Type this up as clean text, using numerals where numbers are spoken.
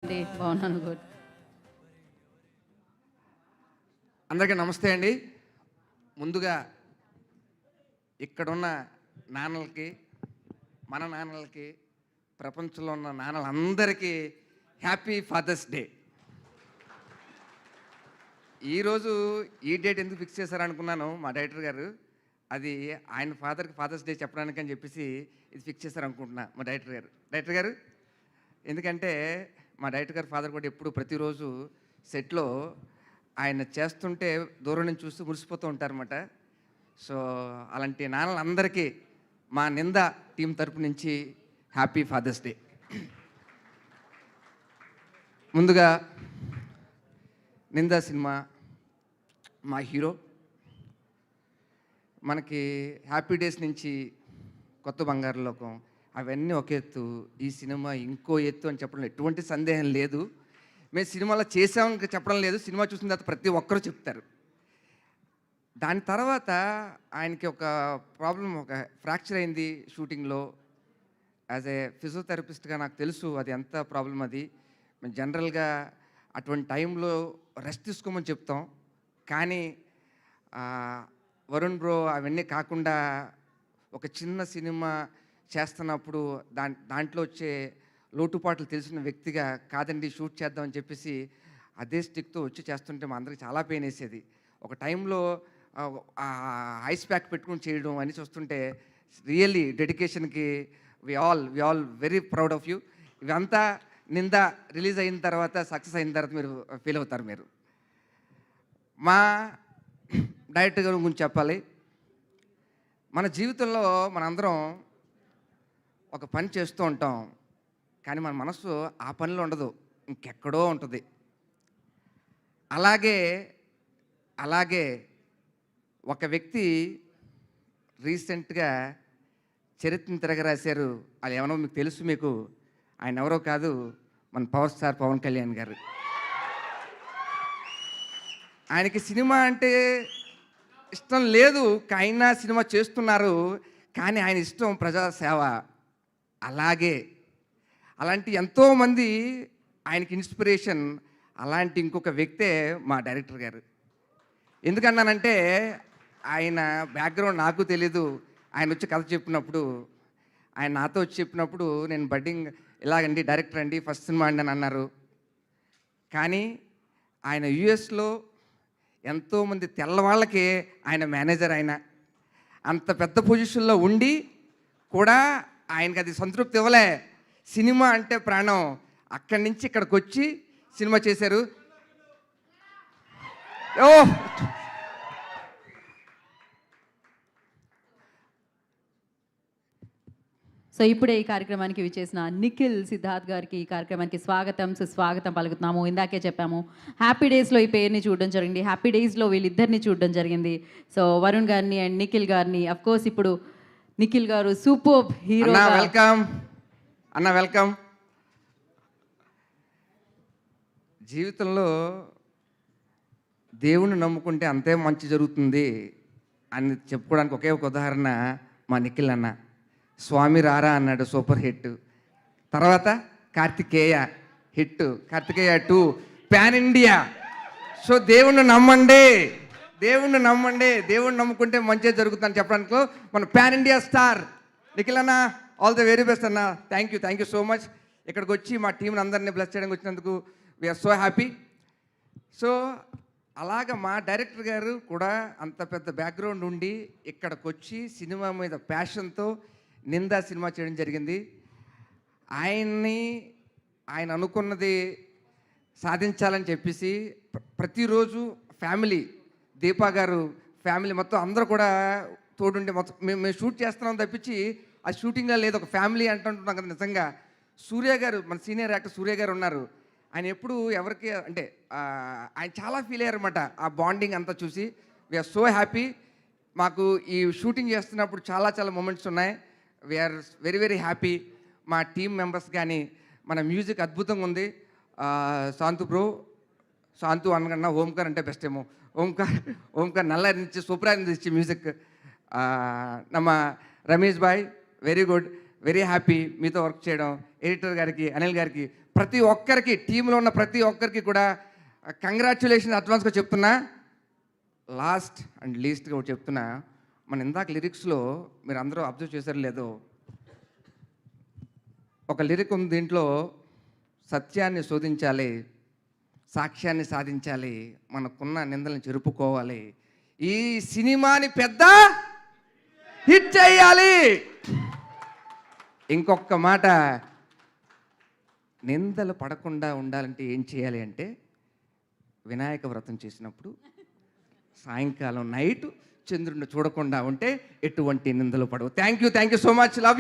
బాగున్నాను గుడ్. అందరికీ నమస్తే అండి. ముందుగా ఇక్కడున్న నాన్నలకి, మన నాన్నలకి, ప్రపంచంలో ఉన్న నాన్నలందరికీ హ్యాపీ ఫాదర్స్ డే. ఈరోజు ఈ డేట్ ఎందుకు ఫిక్స్ చేశారనుకున్నాను మా డైరెక్టర్ గారు. అది ఆయన ఫాదర్కి ఫాదర్స్ డే చెప్పడానికి అని చెప్పేసి ఇది ఫిక్స్ చేశారనుకుంటున్నా మా డైరెక్టర్ గారు ఎందుకంటే మా డైరెక్టర్ గారు ఫాదర్ కూడా ఎప్పుడు ప్రతిరోజు సెట్లో ఆయన చేస్తుంటే దూరం నుంచి చూస్తూ మురిసిపోతూ ఉంటారన్నమాట. సో అలాంటి నాన్నలందరికీ మా నింద టీం తరపు నుంచి హ్యాపీ ఫాదర్స్ డే. ముందుగా నింద సినిమా మా హీరో మనకి హ్యాపీ డేస్ నుంచి కొత్త బంగారు లోకం అవన్నీ ఒక ఎత్తు, ఈ సినిమా ఇంకో ఎత్తు అని చెప్పడం ఎటువంటి సందేహం లేదు. మేము సినిమాలో చేసామని చెప్పడం లేదు, సినిమా చూసిన తర్వాత ప్రతి ఒక్కరూ చెప్తారు. దాని తర్వాత ఆయనకి ఒక ప్రాబ్లం, ఒక ఫ్రాక్చర్ అయింది షూటింగ్లో. యాజ్ ఏ ఫిజియోథెరపిస్ట్గా నాకు తెలుసు అది ఎంత ప్రాబ్లం. అది మేము జనరల్గా అటువంటి టైంలో రెస్ట్ తీసుకోమని చెప్తాం, కానీ వరుణ్ బ్రో అవన్నీ కాకుండా ఒక చిన్న సినిమా చేస్తున్నప్పుడు దాంట్లో వచ్చే లోటుపాట్లు తెలిసిన వ్యక్తిగా కాదండి షూట్ చేద్దామని చెప్పేసి అదే స్టిక్తో వచ్చి చేస్తుంటే మా అందరికి చాలా పెయిన్ వేసేది. ఒక టైంలో ఐస్ ప్యాక్ పెట్టుకుని చేయడం అని చూస్తుంటే రియల్లీ డెడికేషన్కి we all very proud of you. ఇవంతా నింద రిలీజ్ అయిన తర్వాత, సక్సెస్ అయిన తర్వాత మీరు ఫీల్ అవుతారు. మీరు మా డైరెక్టర్ గారి గురించి చెప్పాలి. మన జీవితంలో మనందరం ఒక పని చేస్తూ ఉంటాం, కానీ మన మనసు ఆ పనిలో ఉండదు, ఇంకెక్కడో ఉంటుంది. అలాగే ఒక వ్యక్తి రీసెంట్గా చరిత్రను తిరగరాశారు. అది ఏమన్నా మీకు తెలుసు? మీకు ఆయన ఎవరో కాదు, మన పవర్ స్టార్ పవన్ కళ్యాణ్ గారు. ఆయనకి సినిమా అంటే ఇష్టం లేదు, అయినా సినిమా చేస్తున్నారు. కానీ ఆయన ఇష్టం ప్రజాసేవ. అలాంటి ఎంతోమంది ఆయనకి ఇన్స్పిరేషన్. అలాంటి ఇంకొక వ్యక్తే మా డైరెక్టర్ గారు. ఎందుకన్నానంటే ఆయన బ్యాక్గ్రౌండ్ నాకు తెలీదు. ఆయన వచ్చి కథ చెప్పినప్పుడు, ఆయన నాతో వచ్చి చెప్పినప్పుడు నేను బడ్డింగ్ ఇలాగండి డైరెక్టర్ అండి, ఫస్ట్ సినిమా అండి అని అన్నారు. కానీ ఆయన యుఎస్లో ఎంతోమంది తెల్లవాళ్ళకే ఆయన మేనేజర్. ఆయన అంత పెద్ద పొజిషన్లో ఉండి కూడా ఆయనకి అది సంతృప్తి ఇవ్వలే. సినిమా అంటే ప్రాణం. అక్కడి నుంచి ఇక్కడికి వచ్చి సినిమా చేశారు. సో ఇప్పుడే ఈ కార్యక్రమానికి విచ్చేసిన నిఖిల్ సిద్ధార్థ్ గారికి ఈ కార్యక్రమానికి స్వాగతం సుస్వాగతం పలుకుతున్నాము. ఇందాకే చెప్పాము, హ్యాపీ డేస్లో ఈ పేరుని చూడడం జరిగింది, హ్యాపీ డేస్లో వీళ్ళిద్దరిని చూడడం జరిగింది. సో వరుణ్ గారిని అండ్ నిఖిల్ గారిని. అఫ్ కోర్స్ ఇప్పుడు నిఖిల్ గారు సూపర్ హీరో. వెల్కమ్. జీవితంలో దేవుణ్ణి నమ్ముకుంటే అంతే మంచి జరుగుతుంది అని చెప్పుకోవడానికి ఒకే ఒక ఉదాహరణ మా నిఖిల్ అన్న. స్వామి రారా అన్నాడు, సూపర్ హిట్. తర్వాత Karthikeya hit, Karthikeya 2 pan India. So దేవుణ్ణి నమ్మండి, దేవుణ్ణి నమ్ముకుంటే మంచిగా జరుగుతుందని చెప్పడానికి మన పాన్ ఇండియా స్టార్ నిఖిల్ అన్న. ఆల్ ది వెరీ బెస్ట్ అన్న. Thank you so much. ఇక్కడికి వచ్చి మా టీంని అందరినీ బ్లెస్ చేయడానికి వచ్చినందుకు వీఆర్ సో హ్యాపీ. సో అలాగ మా డైరెక్టర్ గారు కూడా అంత పెద్ద బ్యాక్గ్రౌండ్ ఉండి ఇక్కడికి వచ్చి సినిమా మీద ప్యాషన్తో నిందా సినిమా చేయడం జరిగింది. ఆయన అనుకున్నది సాధించాలని చెప్పేసి ప్రతిరోజు ఫ్యామిలీ, దీపా గారు ఫ్యామిలీ మొత్తం అందరూ కూడా తోడుండి మొత్తం మేము షూట్ చేస్తున్నాం తప్పించి ఆ షూటింగ్లో లేదు, ఒక ఫ్యామిలీ అంటుంటున్నాం కదా. నిజంగా సూర్య గారు, మన సీనియర్ యాక్టర్ సూర్య గారు ఉన్నారు. ఆయన ఎప్పుడు ఎవరికి అంటే ఆయన చాలా ఫీల్ అయ్యారన్నమాట ఆ బాండింగ్ అంతా చూసి. We're so happy. మాకు ఈ షూటింగ్ చేస్తున్నప్పుడు చాలా మూమెంట్స్ ఉన్నాయి. We're very happy. మా టీం మెంబర్స్ కానీ, మన మ్యూజిక్ అద్భుతంగా ఉంది. శాంతు అనగన్నా ఓంకార్ అంటే బెస్ట్ ఏమో. ఓంకార్ నల్ల నుంచి సూపర్ నుంచి మ్యూజిక్. నమ్మ రమేష్ బాయ్ వెరీ గుడ్, వెరీ హ్యాపీ మీతో వర్క్ చేయడం. ఎడిటర్ గారికి, అనిల్ గారికి ప్రతి ఒక్కరికి, టీంలో ఉన్న ప్రతి ఒక్కరికి కూడా కంగ్రాచ్యులేషన్ అడ్వాన్స్గా చెప్తున్నా. లాస్ట్ అండ్ లీస్ట్గా ఒకటి చెప్తున్నా. మన ఇందాక లిరిక్స్లో మీరు అందరూ అబ్జర్వ్ చేశారో లేదో, ఒక లిరిక్ ఉంది దీంట్లో, సత్యాన్ని శోధించాలి, సాక్ష్యాన్ని సాధించాలి, మనకున్న నిందలను చెరుపుకోవాలి, ఈ సినిమాని పెద్ద హిట్ చేయాలి. ఇంకొక మాట, నిందలు పడకుండా ఉండాలంటే ఏం చేయాలి అంటే, వినాయక వ్రతం చేసినప్పుడు సాయంకాలం నైట్ చంద్రుడిని చూడకుండా ఉంటే ఎటువంటి నిందలు పడవు. Thank you so much. Love you.